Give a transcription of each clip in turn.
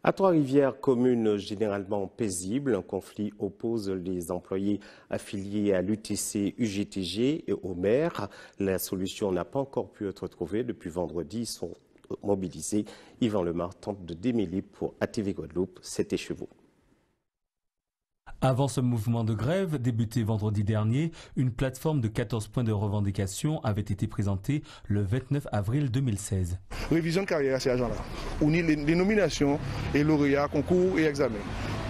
À Trois-Rivières, commune généralement paisible, un conflit oppose les employés affiliés à l'UTC, UGTG et au maire. La solution n'a pas encore pu être trouvée. Depuis vendredi, ils sont mobilisés. Yvan Lemar tente de démêler pour ATV Guadeloupe cet écheveau. Avant ce mouvement de grève, débuté vendredi dernier, une plateforme de 14 points de revendication avait été présentée le 29 avril 2016. Révision de carrière à ces agents-là. On y les nominations et lauréats, concours et examens.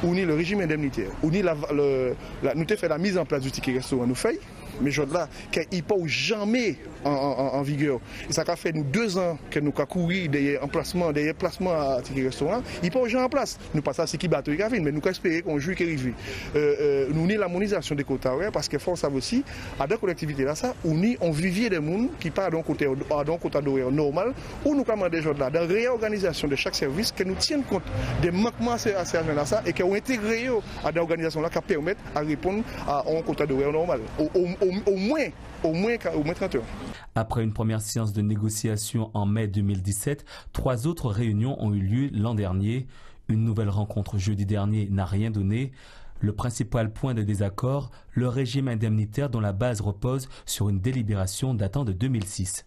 On y le régime indemnitaire. On y nous avons fait la mise en place du ticket restaurant. Nous fait, mais je là, qu'il n'est pas jamais en vigueur. Et ça a fait nous 2 ans que nous avons couru des placements à ticket restaurant. Il n'est pas déjà en place. Nous passons à ce qui bateau et mais nous espérons qu'on joue et qu'il arrive. Nous avons l'harmonisation des quotas horaires parce que force aussi, à deux collectivités là, ça, on vivier des gens qui partent d'un quota d'horaire normal, où nous commandons des gens là, de réorganisation de chaque service, que nous tiennent compte des manquements à ces agents-là et qui ont intégré à des organisations là qui permettent à répondre à un quota d'horaire normal. Au moins 30 heures. Après une première séance de négociation en mai 2017, 3 autres réunions ont eu lieu l'an dernier. Une nouvelle rencontre jeudi dernier n'a rien donné. Le principal point de désaccord, le régime indemnitaire dont la base repose sur une délibération datant de 2006.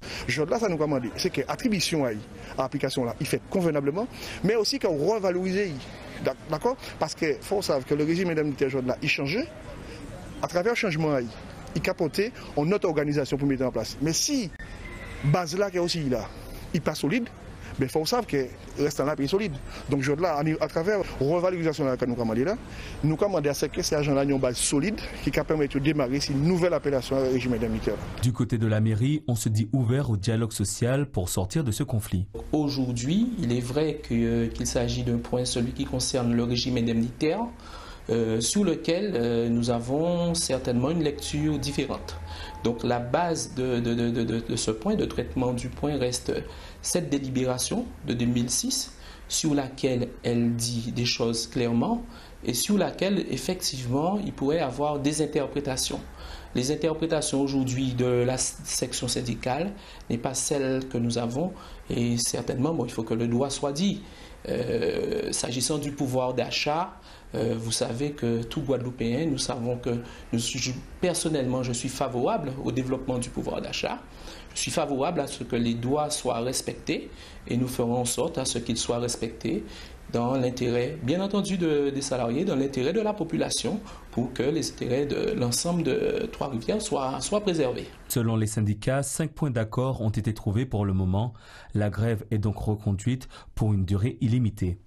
Là, ça nous commande, c'est que l'attribution à l'application là, il fait convenablement, mais aussi qu'on revalorise. D'accord? Parce qu'il faut savoir que le régime indemnitaire là, il changeait à travers le changement. Il capotait en notre organisation pour mettre en place. Mais si base là qui est aussi là, il pas solide, mais il faut savoir que restant là est solide. Donc là, à travers la revalorisation que nous commandons là, nous commandons à ce que ces agents-là ont une base solide qui permet de démarrer une nouvelle appellation au régime indemnitaire. Du côté de la mairie, on se dit ouvert au dialogue social pour sortir de ce conflit. Aujourd'hui, il est vrai qu'il s'agit d'un point, celui qui concerne le régime indemnitaire, sur lequel nous avons certainement une lecture différente. Donc la base de ce point, de traitement du point, reste cette délibération de 2006 sur laquelle elle dit des choses clairement et sur laquelle effectivement il pourrait y avoir des interprétations. Les interprétations aujourd'hui de la section syndicale n'est pas celle que nous avons et certainement il faut que le droit soit dit. S'agissant du pouvoir d'achat, vous savez que tout Guadeloupéen, nous savons que personnellement je suis favorable au développement du pouvoir d'achat. Je suis favorable à ce que les droits soient respectés et nous ferons en sorte à ce qu'ils soient respectés dans l'intérêt, bien entendu, des salariés, dans l'intérêt de la population, pour que les intérêts de l'ensemble de Trois-Rivières soient préservés. Selon les syndicats, 5 points d'accord ont été trouvés pour le moment. La grève est donc reconduite pour une durée illimitée.